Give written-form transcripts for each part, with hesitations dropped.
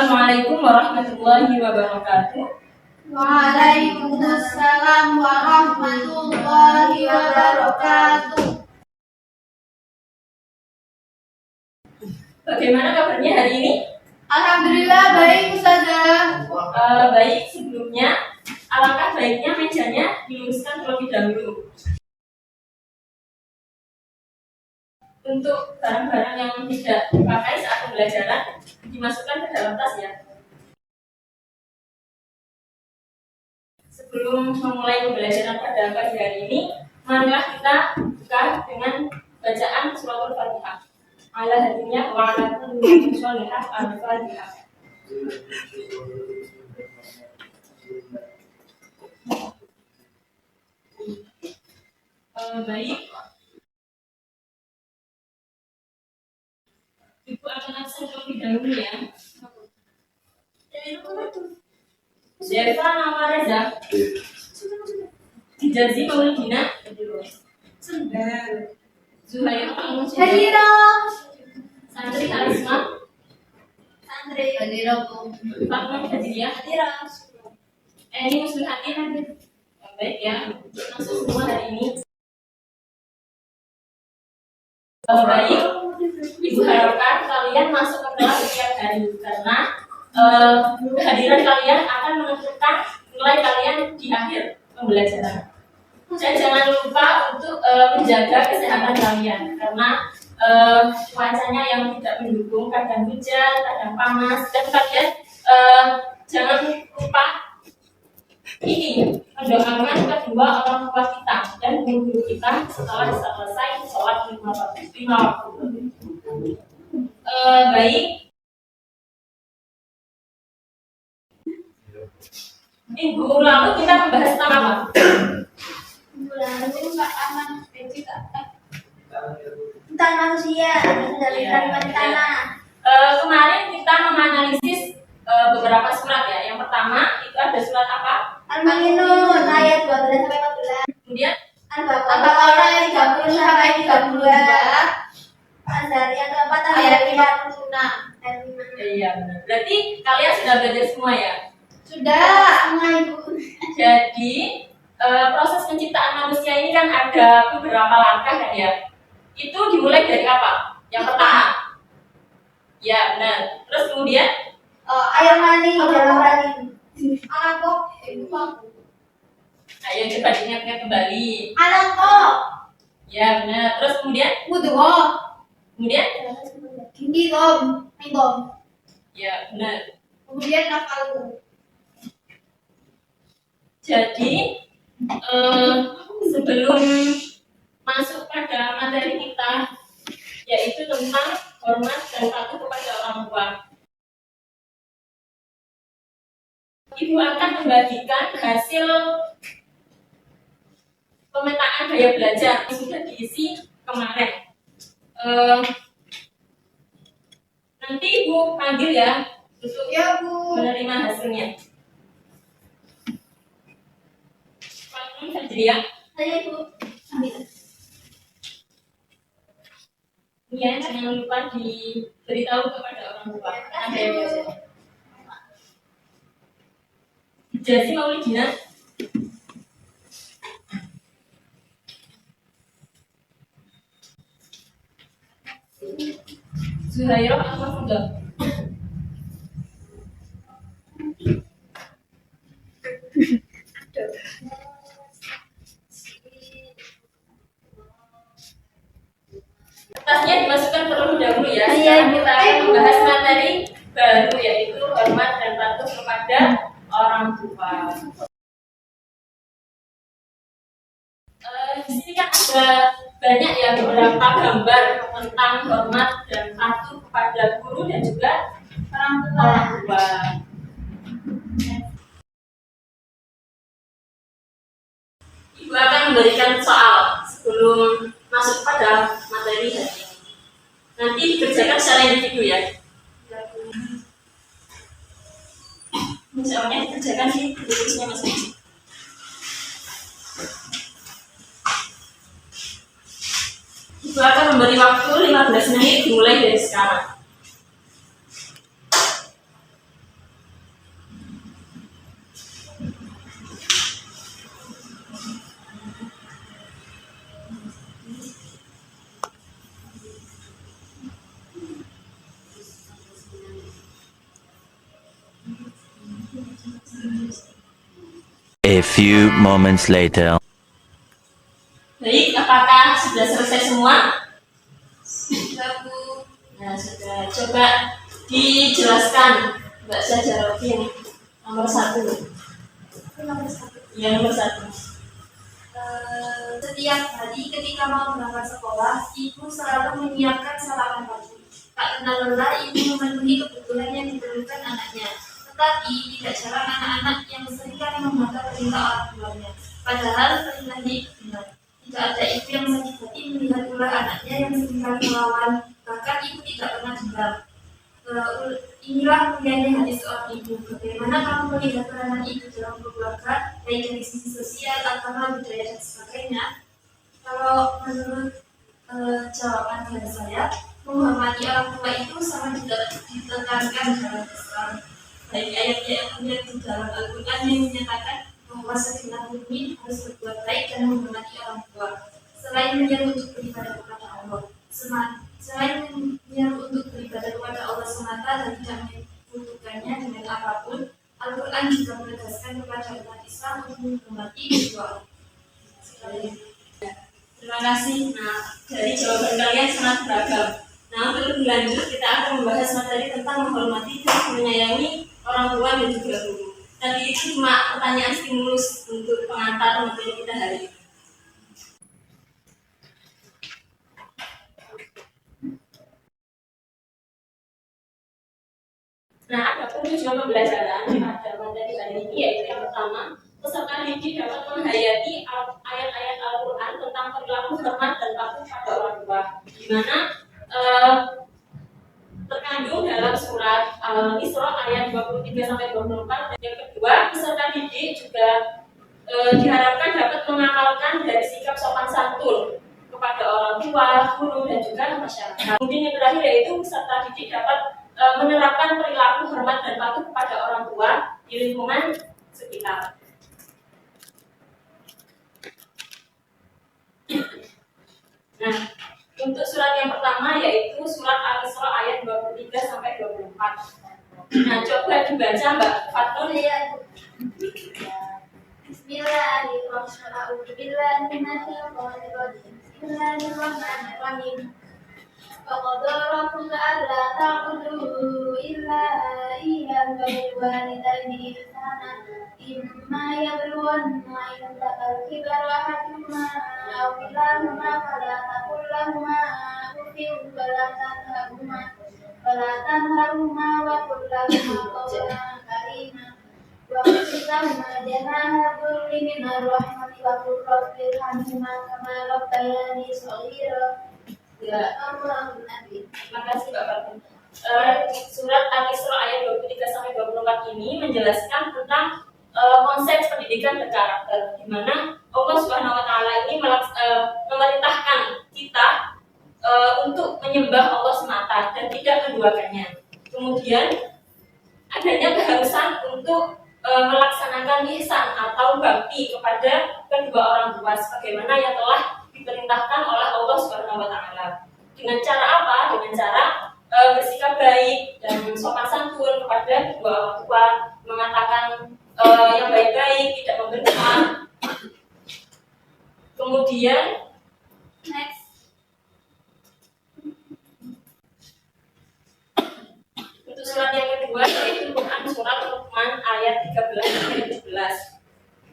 Assalamualaikum warahmatullahi wabarakatuh. Waalaikumsalam warahmatullahi wabarakatuh. Bagaimana kabarnya hari ini? Alhamdulillah baik Ustazah. Baik, sebelumnya alangkah baiknya mejanya diluruskan terlebih dahulu. Untuk barang-barang yang tidak dipakai saat pembelajaran dimasukkan ke dalam tas ya. Sebelum memulai pembelajaran pada pagi hari ini, marilah kita buka dengan bacaan surat Al-Fatihah. Ala hadinya wa ala kulli sholihah al-Fatihah. Baik. Ibu akan absen terlebih dahulu ya. Zefa nama Reza. Dijazi Maulidina. Zuhair Hadira. Santri Karisma. Santri Hadira Bu. Fatma Hadiriyah. Hadira. Ini Muslihatin hadir. Baik ya. Langsung semua hari ini. Baik. Ibu harapkan kalian masuk ke kelas setiap hari karena kehadiran kalian akan menentukan nilai kalian di akhir pembelajaran. Dan jangan lupa untuk menjaga kesehatan kalian karena cuacanya yang tidak mendukung, kadang hujan, kadang panas, dan kalian jangan lupa ini mendoakan kedua orang tua kita dan guru kita setelah selesai sholat 5 waktu. Baik. Minggu lalu kita membahas tentang apa? Minggu lalu Kak Aman tentang manusia dari kalimat tanah. Kemarin kita menganalisis beberapa surat ya. Yang pertama itu ada surat apa? Al-Mu'minun ayat 12 sampai 14. Kemudian Al-Baqarah ayat 30 sampai 32. Al-Zariyat 4 ayat 56. Iya benar. Berarti kalian sudah belajar semua ya? Sudah, Ibu. Jadi proses penciptaan manusia ini kan ada beberapa langkah kan ya? Itu dimulai dari apa? Yang pertama? Ya benar. Terus kemudian? Air mani dalam rahim. Alaqah ibu aku. Ayo coba diingat-ingat kembali. Alaqah. Ya benar. Terus kemudian? Mudghah. Kemudian? Idom. Ya benar. Kemudian nafalu. Jadi sebelum masuk pada materi kita yaitu tentang hormat dan patuh kepada orang tua, Ibu akan membagikan hasil pemetaan gaya belajar yang sudah diisi kemarin. Nanti Ibu panggil ya untuk Ya Bu. menerima hasilnya. Jadi ya. Saya Bu. Ambil. Ya, jangan lupa diberitahu kepada orang tua. Ada yang biasa. Jadi Maulidina. Zuhairah apa sudah? Tasnya dimasukkan terlebih dahulu ya. Sekarang kita akan membahas materi baru yaitu hormat dan patuh kepada orang tua. Di sini kan ada banyak ya beberapa gambar tentang hormat dan patuh kepada guru dan juga orang tua. Ibu akan memberikan soal sebelum masuk pada materi hari ini. Nanti dikerjakan secara individu ya. Soalnya dikerjakan di tulisnya masing-masing. Ibu akan memberi waktu 15 menit dimulai dari sekarang. A few moments later. Baik, apakah sudah selesai semua? Sudah, Bu. Nah, sudah. Coba dijelaskan, Mbak Syajarudin, nomor 1. Nomor 1. Ya, nomor 1. Setiap hari ketika mau berangkat sekolah, ibu selalu menyiapkan sarapan pagi. Tak kenal lelah, ibu memenuhi kebutuhan yang diperlukan anaknya. Tetapi tidak jarang anak-anak yang seringkali membantah perintah orang tuanya. Padahal perintahnya itu benar. Tidak ada ibu yang sakit hati melihat pula anaknya yang seringkali melawan. Bahkan ibu tidak pernah diam. Inilah mulianya hati seorang ibu. Bagaimana kamu melihat peranan ibu dalam keluarga, baik dari sisi sosial, agama, budaya, dan sebagainya? Kalau menurut jawaban dari saya, menghormati orang tua itu sangat ditekankan dalam Islam. Baik ayat-ayat yang ada di dalam Al-Quran yang menyatakan bahwa segenap mukmin harus berbuat baik dan menghormati orang tua. Selain menyeru untuk beribadah kepada Allah, selain menyeru untuk beribadah kepada Allah semata dan tidak menyebutkannya dengan apapun, Al-Quran juga menegaskan kepada umat Islam untuk menghormati kedua orang. Terima kasih. Nah, dari jawaban kalian sangat beragam. Nah, untuk lebih lanjut, kita akan membahas materi tentang menghormati dan menyayangi orang tua dan juga guru. Tadi itu cuma pertanyaan stimulus untuk pengantar materi kita hari ini. Nah, ada pun tujuan pembelajaran pada materi hari ini, yaitu yang pertama, peserta didik dapat menghayati ayat-ayat Al-Quran tentang perilaku hormat dan patuh pada orang tua, di mana terkandung dalam surat Al-Isra ayat 23-24. Yang kedua, peserta didik juga diharapkan dapat mengamalkan dari sikap sopan santun kepada orang tua, guru, dan juga masyarakat. Kemudian yang terakhir yaitu peserta didik dapat menerapkan perilaku hormat dan patuh kepada orang tua di lingkungan sekitar. Nah, untuk surat yang pertama yaitu surat Al-Isra ayat 23-24. Nah, coba dibaca Mbak Fatul. Bismillahirrahmanirrahim. وقضى ربك ألا تعبدوا إلا إياه وبالوالدين إحسانا إما يبلغن عندك الكبر أحدهما أو كلاهما فلا تقل لهما أف ولا تنهرهما وقل لهما قولا كريما واخفض لهما جناح الذل من الرحمة وقل رب ارحمهما كما ربياني صغيرا. Ya, terima kasih Mbak Fatul. Surat Al-Isra ayat 23-24 ini menjelaskan tentang konsep pendidikan berkarakter, di mana Allah Subhanahu wa Ta'ala ini memerintahkan kita untuk menyembah Allah semata dan tidak menduakannya. Kemudian adanya keharusan untuk melaksanakan ihsan atau bakti kepada kedua orang tua sebagaimana yang telah diperintahkan oleh Allah Subhanahu wa Ta'ala. Dengan cara apa? Dengan cara bersikap baik dan sopan santun kepada kedua orang tua, mengatakan yang baik-baik, tidak membentak. Kemudian next, untuk surat yang kedua yaitu Quran surat Luqman ayat 13-17.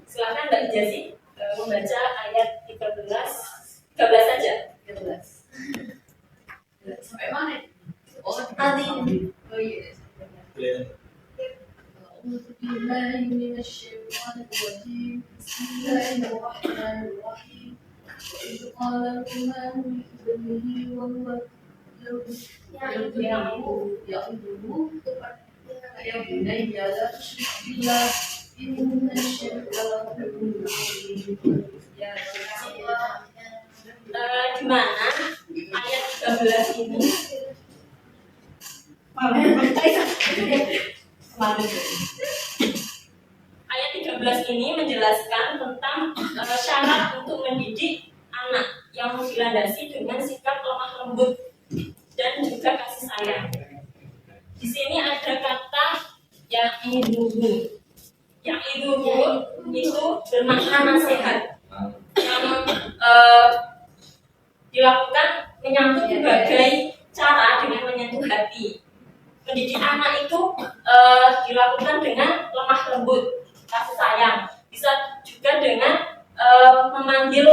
Silakan Mbak Jazi membaca ayat 13 saja. 13. Sampai mana? Tadi. Oh iya. أعوذ بالله من الشيطان الرجيم بسم الله الرحمن الرحيم وإذ قال لقمان لابنه وهو يعظه يا بني لا تشرك بالله إن الشرك لظلم عظيم. Di mana ayat 13 ini ayat 13 ini menjelaskan tentang syarat untuk mendidik anak yang dilandasi dengan sikap lemah lembut dan juga kasih sayang. Di sini ada kata yang ini dulu. Yaitu itu bermakna nasihat yang dilakukan menyambut berbagai cara dengan menyentuh hati. Mendidik anak itu dilakukan dengan lemah lembut, kasih sayang. Bisa juga dengan memanggil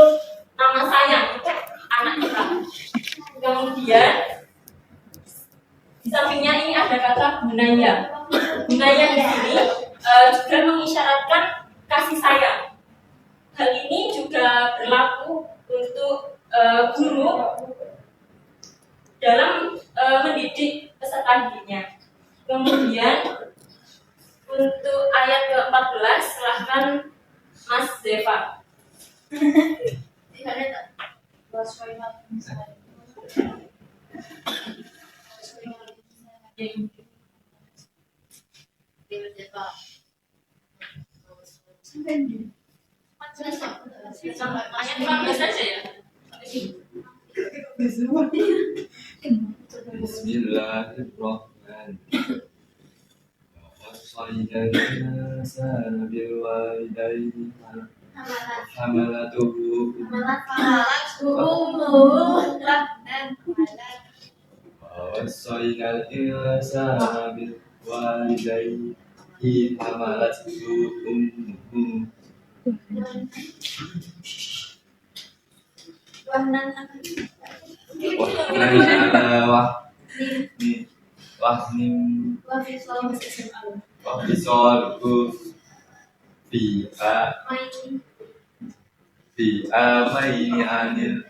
nama sayang untuk anak kita. Kemudian di sampingnya ini ada kata bunaya. Bunaya di sini juga mengisyaratkan kasih sayang. Hal ini juga berlaku untuk guru dalam mendidik peserta didiknya. Kemudian untuk ayat ke-14 silahkan Mas Zeva. Ayat 14 saja ya. Bismillahirrahmanirrahim. وصينا الإنسان بوالديه حملته ووصينا الإنسان بوالديه حملته أمه وحنا على وهن وفصاله في عامين عن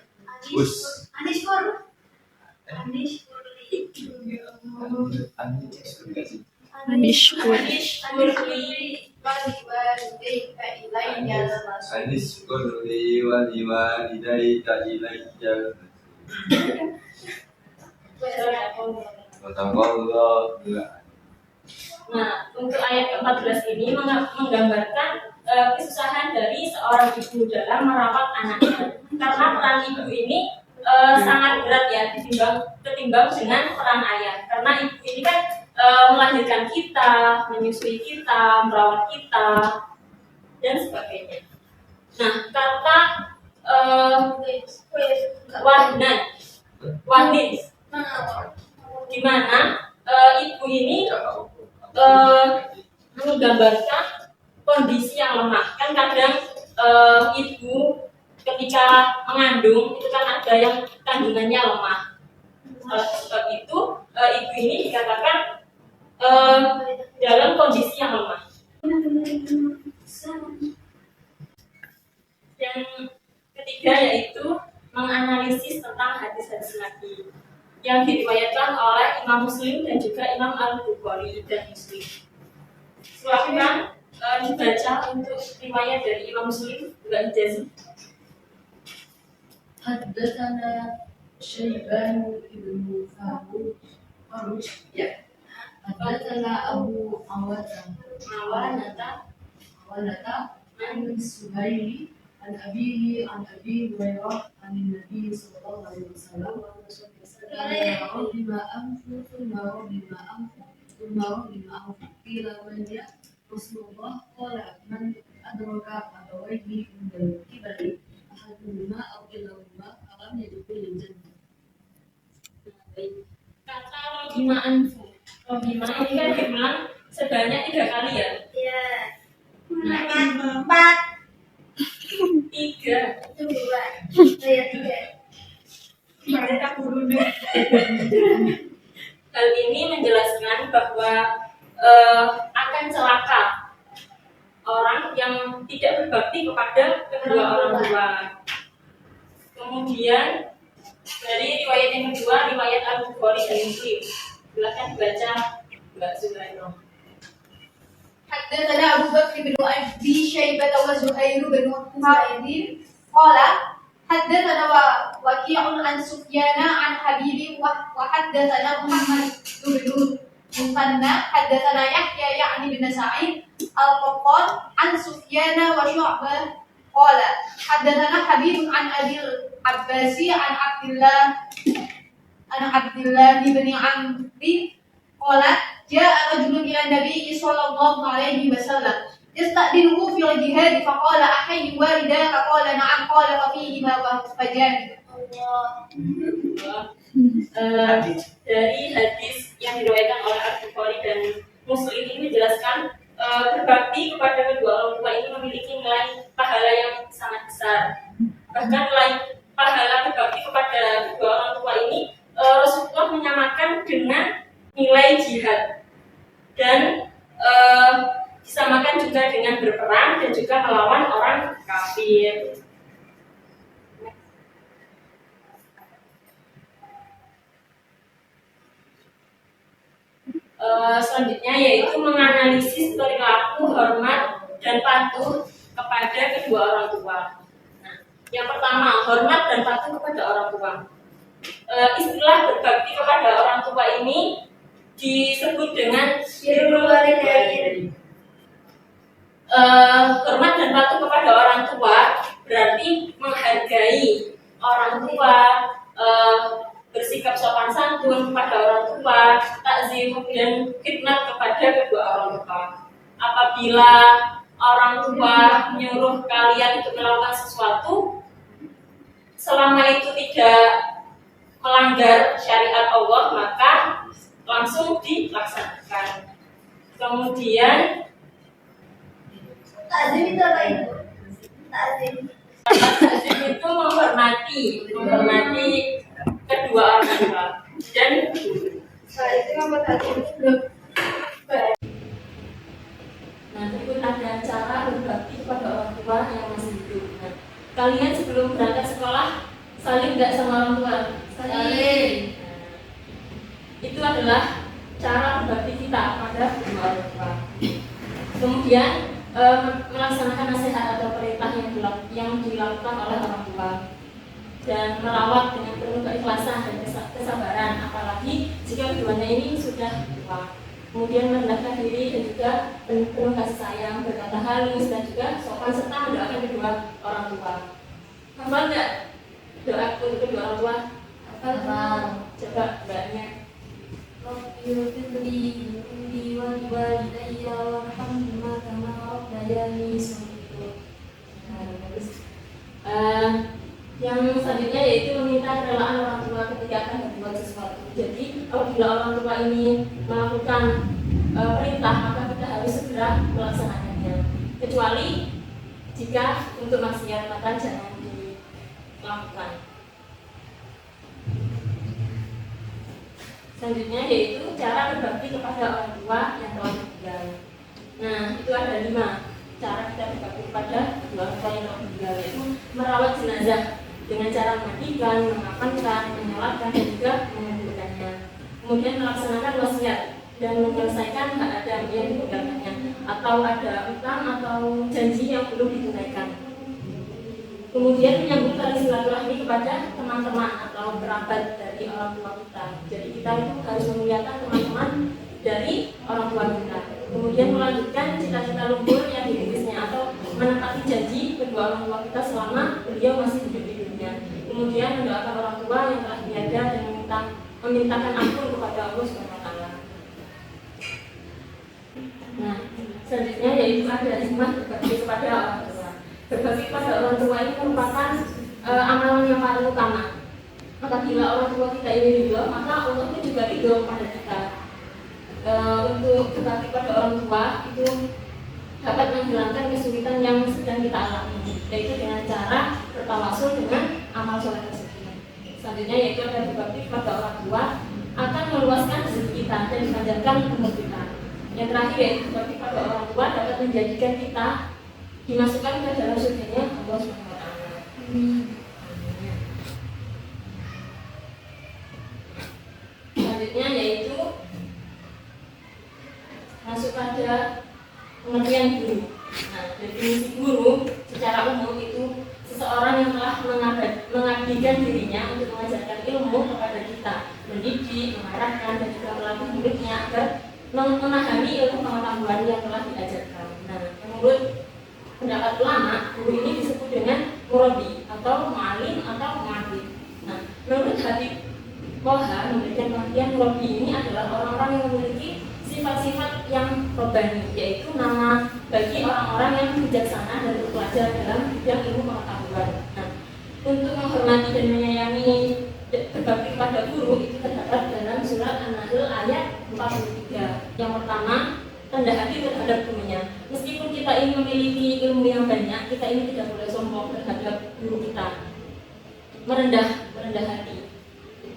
أنشكر لي ولوالديك إلي Nah, untuk ayat ke-14 ini menggambarkan kesusahan dari seorang ibu dalam merawat anaknya. Karena peran ibu ini sangat berat ya ketimbang dengan peran ayah. Karena ibu ini kan melahirkan kita, menyusui kita, merawat kita, dan sebagainya. Nah, kata wahnin, di mana ibu ini menggambarkan kondisi yang lemah. Kan kadang ibu ketika mengandung itu kan ada yang kandungannya lemah. Sebab itu ibu ini dikatakan dalam kondisi yang lemah. Yang ketiga yaitu menganalisis tentang hadis-hadis Nabi yang diriwayatkan oleh Imam Muslim dan juga Imam Al-Bukhari dan Muslim. Silakan dibaca untuk riwayat dari Imam Muslim juga Hijazi. حدثنا شيبان بن فاروق حدثنا أبو عوانة عن الزبير عن أبيه عن أبي هريرة عن النبي صلى الله عليه وسلم رغم أنفه ثم رغم أنفه قيل من يا رسول الله قال من أدرك أبويه عند الكبر أحدهما أو كلاهما فلم يدخل الجنة. Kata rohima anfu, rohima ini kan diulang sebanyak 3 kali ya? Iya. Nah, 4, 3. 2, saya 3. Hal ini menjelaskan bahwa akan celaka orang yang tidak berbakti kepada kedua orang tua. Kemudian dari riwayat yang kedua, riwayat Al-Bukhari dan Muslim. Silakan baca Mbak Zuhairah. حدثنا أبو بكر بن أبي شيبة وزهير بن خالد قال حدثنا وكيع عن سفيان عن حبيب وحدثنا محمد بن مثنى حدثنا يحيى يعني بن سعيد القطان عن سفيان وشعبة قال حدثنا حبيب عن أبي العباس عن عبد الله بن عمرو قال جاء رجل إلى النبي صلى الله عليه وسلم يستأذنه في الجهاد فقال أحي والداك قال نعم قال ففيهما فجاهد. Dari hadis yang diriwayatkan oleh Al-Bukhari dan Muslim ini menjelaskan berbakti kepada kedua orang tua ini memiliki nilai pahala yang sangat besar. Bahkan nilai pahala berbakti kepada kedua orang tua ini Rasulullah menyamakan dengan nilai jihad dan disamakan juga dengan berperang dan juga melawan orang kafir. Selanjutnya yaitu menganalisis perilaku hormat dan patuh kepada kedua orang tua. Nah, yang pertama, hormat dan patuh kepada orang tua. Istilah berbakti kepada orang tua ini disebut dengan birrul walidain. Hormat dan patuh kepada orang tua berarti menghargai orang tua, bersikap sopan santun kepada orang tua, takzim dan khidmat kepada kedua orang tua. Apabila orang tua menyuruh kalian untuk melakukan sesuatu, selama itu tidak melanggar syariat Allah, maka langsung dilaksanakan. Kemudian Takzim itu apa itu? Takzim. takzim itu menghormati kedua orang tua dan guru. Itu nomor satu. Nah, berikut ada cara berbakti kepada orang tua yang masih hidup. Nah, kalian sebelum berangkat sekolah saling nggak sama orang tua? Saling. Itu adalah cara berbakti kita pada kedua orang tua. Kemudian melaksanakan nasihat atau perintah yang dilakukan oleh orang tua dan merawat dengan penuh keikhlasan dan kesabaran, apalagi jika keduanya ini sudah tua. Kemudian merendahkan diri dan juga penuh kasih sayang, berkata halus dan juga sopan serta mendoakan kedua orang tua. Hafal nggak doa untuk kedua orang tua? Hafal. Coba mbaknya. Yang selanjutnya yaitu meminta kerelaan orang tua ketika akan berbuat sesuatu. Jadi apabila orang tua ini melakukan perintah, maka kita harus segera melaksanakannya. Kecuali jika untuk maksiat, maka jangan dilakukan. Selanjutnya yaitu cara berbakti kepada orang tua yang telah meninggal. Nah, itu ada 5 cara kita berbakti kepada kedua orang tua yang telah meninggal, yaitu merawat jenazah dengan cara memandikan, mengapankan, menyolatkan dan juga menguburkannya. Kemudian melaksanakan wasiat dan menyelesaikan hak adam yang ditinggalkannya, atau ada utang atau janji yang belum ditunaikan. Kemudian menyambung tali silaturahmi kepada teman-teman atau kerabat dari orang tua kita. Jadi kita itu harus memuliakan teman-teman dari orang tua kita. Kemudian melanjutkan cita-cita luhur yang dirintisnya atau menepati janji kedua orang tua kita selama beliau masih hidup di dunia. Kemudian mendoakan orang tua yang telah tiada dan memintakan ampun kepada Allah SWT. Nah, selanjutnya yaitu ada hikmah berbakti kepada orang tua. Berbakti pada orang tua ini merupakan amalan yang paling utama. Apabila orang tua kita ini ridho, maka Allah itu juga ridho pada kita. Untuk berbakti pada orang tua itu dapat menghilangkan kesulitan yang sedang kita alami, yaitu dengan cara bertawasul dengan amal soleh tersebut. Selanjutnya yaitu ada berbakti kepada orang tua akan meluaskan rezeki kita dan dipanjangkan umur kita. Yang terakhir yaitu berbakti pada orang tua dapat menjadikan kita dimasukkan ke dalam surganya Allah SWT. Selanjutnya yaitu masuk pada pengertian guru. Nah, definisi guru secara umum itu seseorang yang telah mengabdikan dirinya untuk mengajarkan ilmu kepada kita, mendidik, mengarahkan dan juga melatih muridnya agar memahami ilmu pengetahuan yang telah diajarkan. Nah, menurut pendapat ulama, guru ini disebut dengan murabbi atau mu'alim atau mu'alim. Nah, menurut Habib Moha memberikan pengertian murabbi ini adalah orang-orang yang memiliki sifat-sifat yang robbani, yaitu nama bagi orang-orang yang bijaksana dan terpelajar dalam bidang ilmu pengetahuan. Nah, untuk menghormati dan menyayangi berbakti kepada guru itu terdapat dalam surat An-Nahl ayat 43. Yang pertama, rendah hati terhadap gurunya. Meskipun kita ini memiliki ilmu yang banyak, kita ini tidak boleh sombong terhadap guru kita. Merendah hati.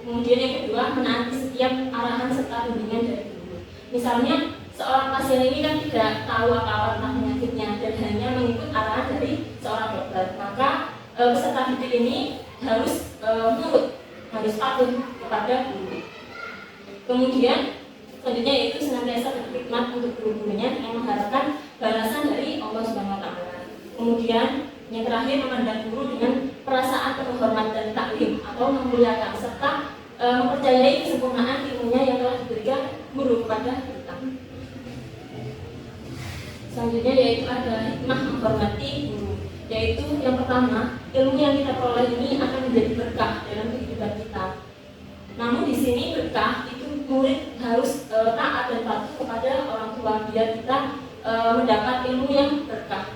Kemudian yang kedua, menaati setiap arahan serta bimbingan dari guru. Misalnya, seorang pasien ini kan tidak tahu apa-apa tentang penyakitnya dan hanya mengikut arahan dari seorang dokter. Maka peserta didik ini harus nurut, harus patuh kepada guru. Kemudian selanjutnya yaitu senantiasa berkhidmat untuk guru-gurunya dengan mengharapkan balasan dari Allah Subhanahu wa taala. Kemudian yang terakhir, memandang guru dengan perasaan penuh hormat dan taklim atau memuliakan serta mempercayai kesempurnaan ilmunya yang telah diberikan guru kepada kita. Selanjutnya yaitu ada hikmah menghormati guru, yaitu yang pertama, ilmu yang kita peroleh ini akan menjadi berkah dalam kehidupan kita. Namun di sini berkah itu murid harus taat dan patuh kepada orang tua biar kita mendapat ilmu yang berkah.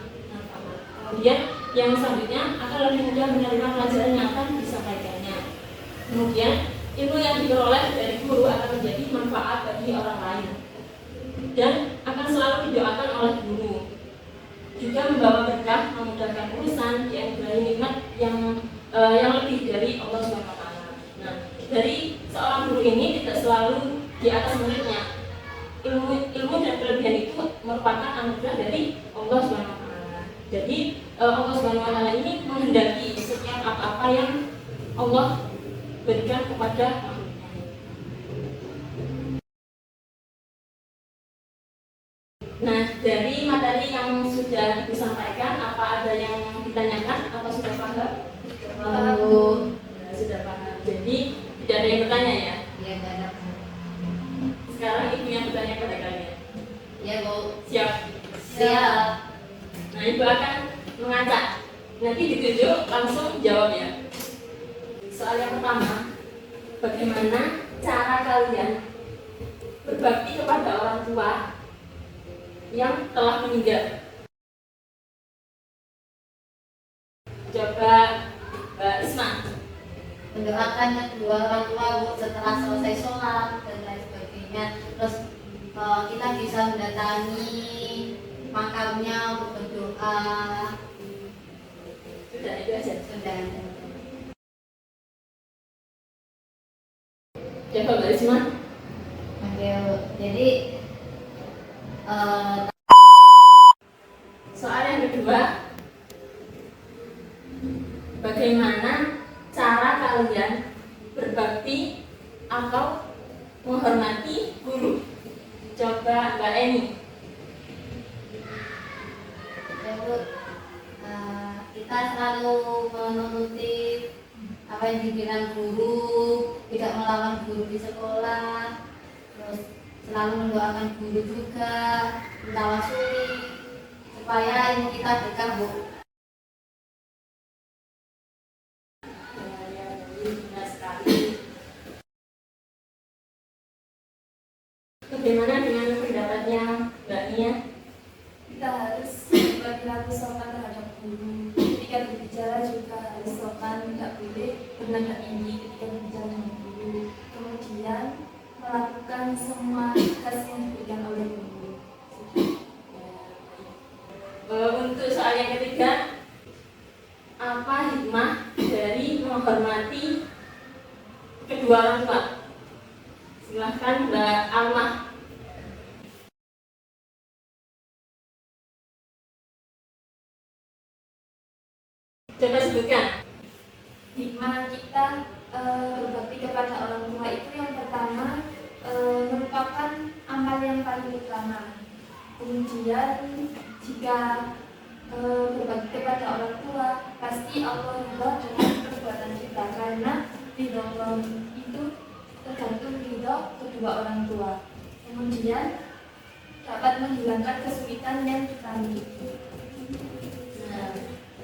Kemudian yang selanjutnya akan lebih mudah menerima pelajaran yang akan disampaikannya. Kemudian ilmu yang diperoleh dari guru akan menjadi manfaat bagi orang lain dan akan selalu didoakan oleh guru. Juga membawa berkah, memudahkan urusan, dianugerahi nikmat yang lebih dari Allah SWT. Nah, dari seorang guru ini tidak selalu di atas muridnya. Ilmu dan kelebihan itu merupakan anugerah dari Allah SWT. Jadi Allah SWT ini menghendaki setiap apa-apa yang Allah berikan kepada makhluknya. Nah, dari materi yang sudah disampaikan, apa ada yang ditanyakan? Apa sudah paham? Sudah paham. Jadi tidak ada yang bertanya ya? Ya, tidak ada. Sekarang ibu yang bertanya pada kalian. Ya, Bu. Siap? Siap. Nah, ibu akan mengacak. Nanti ditunjuk langsung jawab ya. Soal yang pertama, bagaimana cara kalian berbakti kepada orang tua yang telah meninggal? Coba Mbak Isma. Mendoakan kedua orang tua, Bu, setelah selesai sholat dan lain sebagainya. Terus kita bisa mendatangi makamnya untuk berdoa. Sudah itu aja. Sudah. Coba Mbak Isma. Oke, Bu. Jadi Soal yang kedua, bagaimana cara kalian berbakti atau menghormati guru? Coba Mbak Eni. ya, Bu, kita selalu menuruti apa yang dibilang guru, tidak melawan guru di sekolah, terus selalu mendoakan guru juga, mentawasuli supaya ilmu kita berkah, Bu. Benar sekali. Bagaimana dengan pendapatnya Mbak Nia? Kita harus berlaku sopan terhadap guru. Ketika berbicara juga harus sopan, tidak boleh bernada tinggi ketika berbicara dengan guru. Kemudian melakukan semua tugas yang diberikan oleh guru. Untuk soal yang ketiga, apa hikmah dari menghormati kedua orang tua? Silahkan Mbak Alma. Coba sebutkan. Hikmah kita berbakti kepada orang tua itu yang pertama merupakan amal yang paling utama. Kemudian jika berbakti kepada orang tua, pasti Allah ridho dengan perbuatan kita karena ridho Allah itu tergantung ridho kedua orang tua. Kemudian dapat menghilangkan kesulitan yang kita miliki. Nah,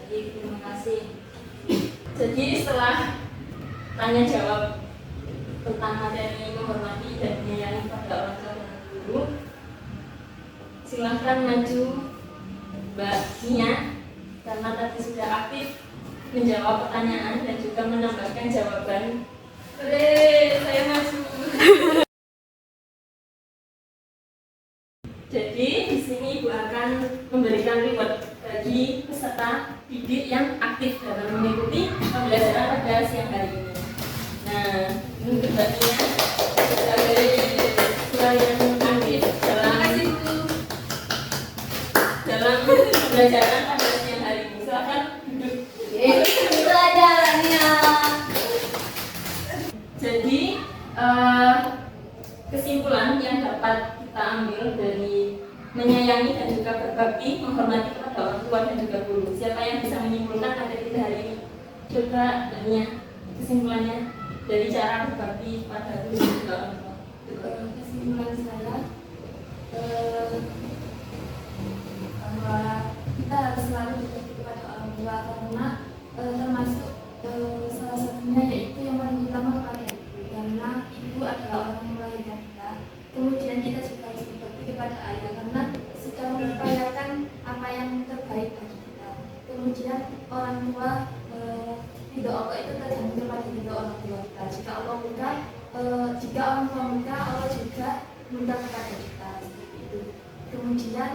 jadi terima kasih. Jadi setelah tanya jawab tentang materi menghormati dan menyayangi pada orang tua dan guru, Silahkan maju Mbak Nia, karena tadi sudah aktif menjawab pertanyaan dan juga menambahkan jawaban. Saya maju. Jadi di sini Ibu akan memberikan reward bagi peserta didik yang aktif dalam mengikuti pembelajaran pada siang hari ini. Nah, untuk Mbak Nia sebagai siswa yang aktif dalam pembelajaran pada siang hari ini, silakan duduk. Itu aja Nia. Jadi kesimpulan yang dapat kita ambil dari menyayangi dan juga berbakti, menghormati kepada orang tua dan juga guru. Siapa yang bisa menyimpulkan materi kita hari ini? Coba Nia, kesimpulannya dari cara berbakti pada guru dan juga orang tua. Kesimpulan saya bahwa kita harus selalu berbakti kepada orang tua karena termasuk salah satunya yaitu yang paling utama kepada ibu, karena ibu adalah orang yang melahirkan kita. Kemudian kita juga harus berbakti kepada ayah karena sudah mengupayakan apa yang terbaik bagi kita. Kemudian orang tua, ridho Allah itu tergantung kepada ridho orang tua kita. Jika Allah mudah, jika orang tua mudah, Allah juga mudah kepada kita, seperti itu. Kemudian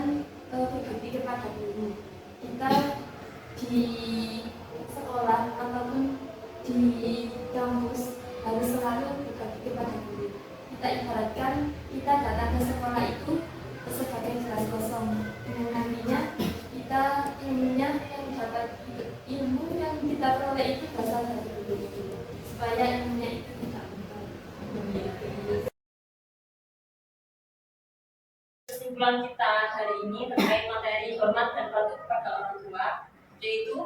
berbakti kepada guru. Kita di sekolah ataupun di kampus harus selalu berbakti kepada guru. Kita ibaratkan kita datang ke sekolah itu sebagai gelas kosong, dengan nantinya kita ilmu yang kita peroleh itu berasal dari guru itu, supaya ilmunya itu tidak lupa. Kesimpulan kita hari ini terkait materi hormat dan patuh kepada orang tua, yaitu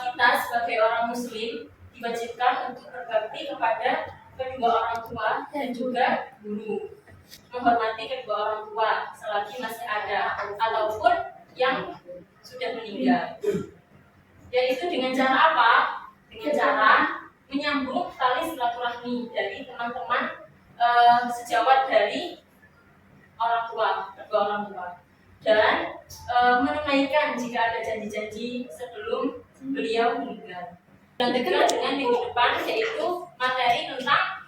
kita sebagai orang muslim diwajibkan untuk berbakti kepada kedua orang tua dan juga guru, menghormati kedua orang tua selagi masih ada ataupun yang sudah meninggal. Yaitu dengan cara apa? Dengan cara menyambung tali silaturahmi dari teman-teman sejawat dari orang tua, kedua orang tua, dan menunaikan jika ada janji-janji sebelum beliau meninggal. Dan tegas dengan minggu depan yaitu materi tentang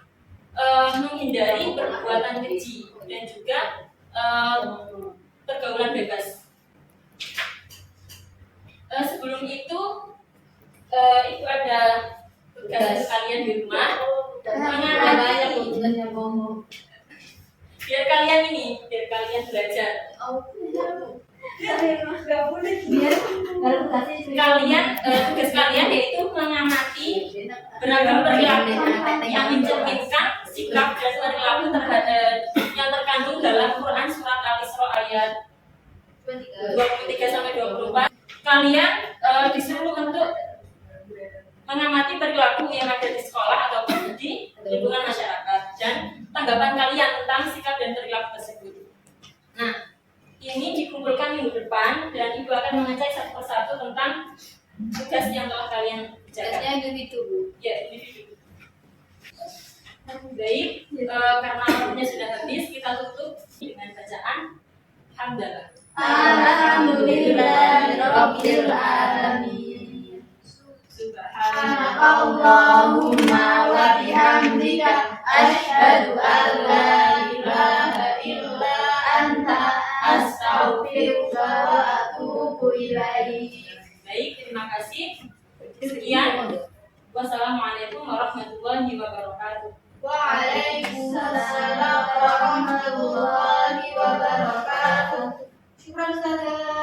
menghindari perbuatan keji dan juga pergaulan bebas. Sebelum itu ada tugas kalian di rumah, biar kalian belajar. Tugas kalian yaitu mengamati beragam perilaku yang mencerminkan sikap dan perilaku yang terkandung dalam Quran surat Al-Isra ayat 23-24. Kalian disuruh untuk mengamati perilaku yang ada di sekolah ataupun di lingkungan masyarakat dan tanggapan kalian tentang sikap dan perilaku tersebut. Nah, ini dikumpulkan minggu depan dan Ibu akan mengecek satu persatu tentang tugas yang telah kalian kerjakan. Ya, individu. Baik, karena waktunya sudah habis, kita tutup dengan bacaan hamdalah. Alhamdulillahirabbil alamin. Subhanallahumma wa bihamdika asyhadu an la ilaha illa anta astaghfiruka wa atubu ilaik. Baik, terima kasih. Sekian. Wassalamualaikum warahmatullahi wabarakatuh. Waalaikumsalam warahmatullahi wabarakatuh. Syukran Ustazah.